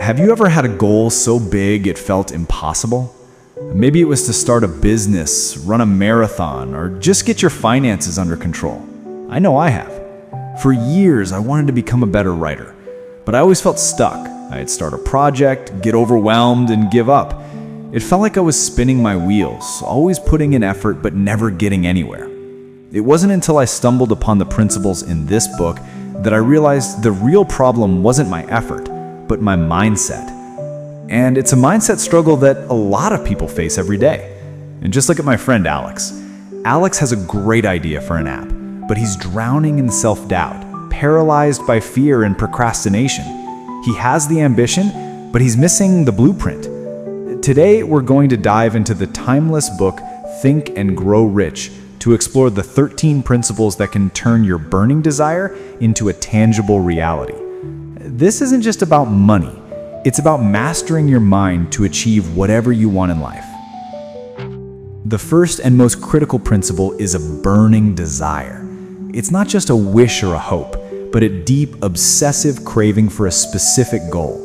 Have you ever had a goal so big it felt impossible? Maybe it was to start a business, run a marathon, or just get your finances under control. I know I have. For years, I wanted to become a better writer, but I always felt stuck. I'd start a project, get overwhelmed, and give up. It felt like I was spinning my wheels, always putting in effort but never getting anywhere. It wasn't until I stumbled upon the principles in this book that I realized the real problem wasn't my effort, but my mindset. And it's a mindset struggle that a lot of people face every day. And just look at my friend Alex. Alex has a great idea for an app, but he's drowning in self-doubt, paralyzed by fear and procrastination. He has the ambition, but he's missing the blueprint. Today, we're going to dive into the timeless book, Think and Grow Rich, to explore the 13 principles that can turn your burning desire into a tangible reality. This isn't just about money. It's about mastering your mind to achieve whatever you want in life. The first and most critical principle is a burning desire. It's not just a wish or a hope, but a deep, obsessive craving for a specific goal.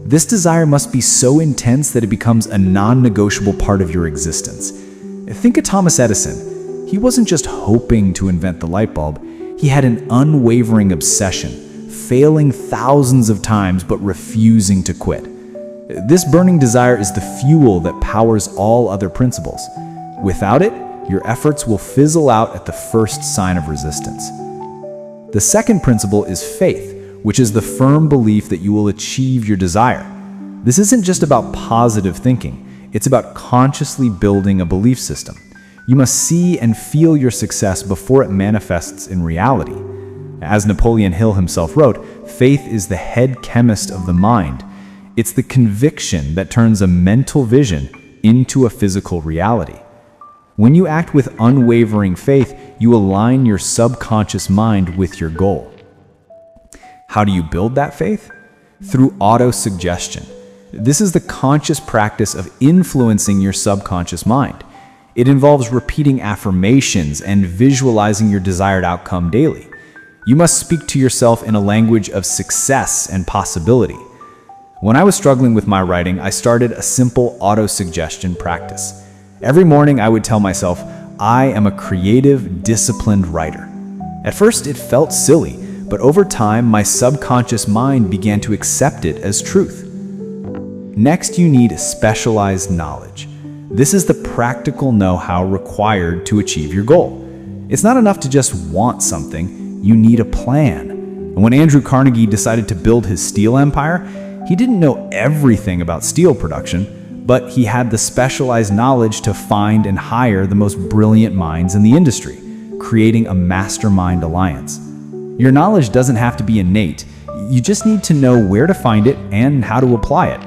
This desire must be so intense that it becomes a non-negotiable part of your existence. Think of Thomas Edison. He wasn't just hoping to invent the light bulb. He had an unwavering obsession, failing thousands of times but refusing to quit. This burning desire is the fuel that powers all other principles. Without it, your efforts will fizzle out at the first sign of resistance. The second principle is faith, which is the firm belief that you will achieve your desire. This isn't just about positive thinking, it's about consciously building a belief system. You must see and feel your success before it manifests in reality. As Napoleon Hill himself wrote, faith is the head chemist of the mind. It's the conviction that turns a mental vision into a physical reality. When you act with unwavering faith, you align your subconscious mind with your goal. How do you build that faith? Through auto-suggestion. This is the conscious practice of influencing your subconscious mind. It involves repeating affirmations and visualizing your desired outcome daily. You must speak to yourself in a language of success and possibility. When I was struggling with my writing, I started a simple auto-suggestion practice. Every morning I would tell myself, I am a creative, disciplined writer. At first it felt silly, but over time my subconscious mind began to accept it as truth. Next, you need specialized knowledge. This is the practical know-how required to achieve your goal. It's not enough to just want something. You need a plan. And when Andrew Carnegie decided to build his steel empire, he didn't know everything about steel production, but he had the specialized knowledge to find and hire the most brilliant minds in the industry, creating a mastermind alliance. Your knowledge doesn't have to be innate. You just need to know where to find it and how to apply it.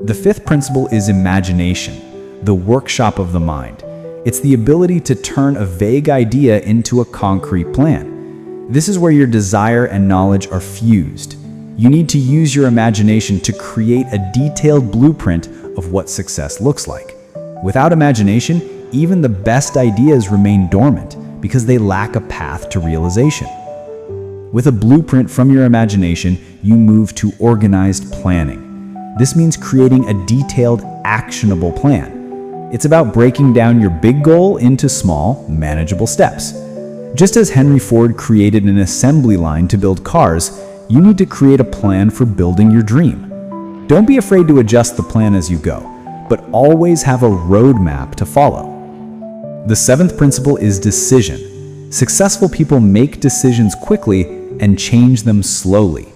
The fifth principle is imagination, the workshop of the mind. It's the ability to turn a vague idea into a concrete plan. This is where your desire and knowledge are fused. You need to use your imagination to create a detailed blueprint of what success looks like. Without imagination, even the best ideas remain dormant because they lack a path to realization. With a blueprint from your imagination, you move to organized planning. This means creating a detailed, actionable plan. It's about breaking down your big goal into small, manageable steps. Just as Henry Ford created an assembly line to build cars, you need to create a plan for building your dream. Don't be afraid to adjust the plan as you go, but always have a roadmap to follow. The seventh principle is decision. Successful people make decisions quickly and change them slowly.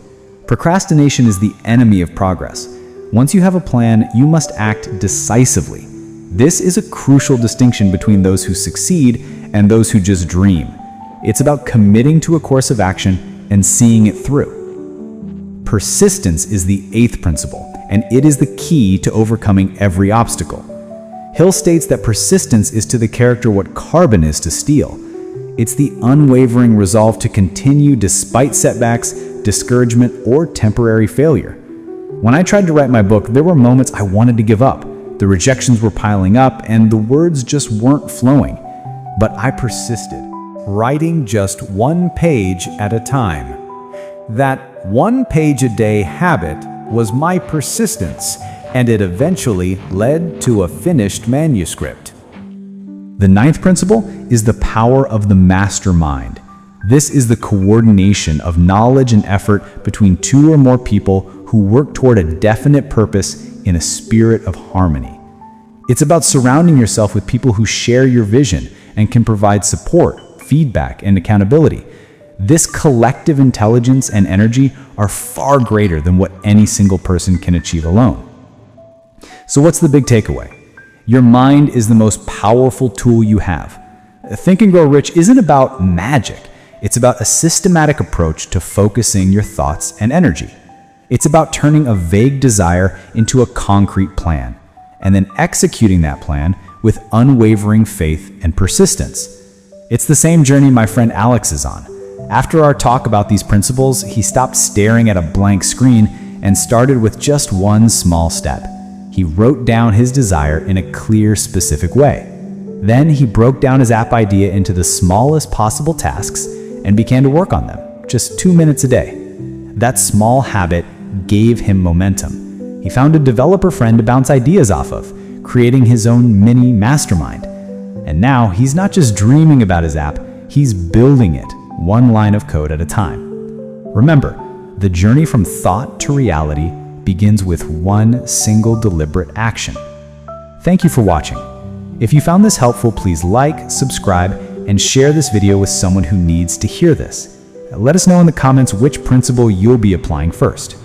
Procrastination is the enemy of progress. Once you have a plan, you must act decisively. This is a crucial distinction between those who succeed and those who just dream. It's about committing to a course of action and seeing it through. Persistence is the eighth principle, and it is the key to overcoming every obstacle. Hill states that persistence is to the character what carbon is to steel. It's the unwavering resolve to continue despite setbacks, discouragement, or temporary failure. When I tried to write my book, there were moments I wanted to give up. The rejections were piling up and the words just weren't flowing. But I persisted, writing just one page at a time. That one-page-a-day habit was my persistence, and it eventually led to a finished manuscript. The ninth principle is the power of the mastermind. This is the coordination of knowledge and effort between two or more people who work toward a definite purpose in a spirit of harmony. It's about surrounding yourself with people who share your vision and can provide support, feedback, and accountability. This collective intelligence and energy are far greater than what any single person can achieve alone. So what's the big takeaway? Your mind is the most powerful tool you have. Think and Grow Rich isn't about magic. It's about a systematic approach to focusing your thoughts and energy. It's about turning a vague desire into a concrete plan, and then executing that plan with unwavering faith and persistence. It's the same journey my friend Alex is on. After our talk about these principles, he stopped staring at a blank screen and started with just one small step. He wrote down his desire in a clear, specific way. Then he broke down his app idea into the smallest possible tasks and began to work on them, just 2 minutes a day. That small habit gave him momentum. He found a developer friend to bounce ideas off of, creating his own mini mastermind. And now he's not just dreaming about his app, he's building it, one line of code at a time. Remember, the journey from thought to reality begins with one single deliberate action. Thank you for watching. If you found this helpful, please like, subscribe, and share this video with someone who needs to hear this. Let us know in the comments which principle you'll be applying first.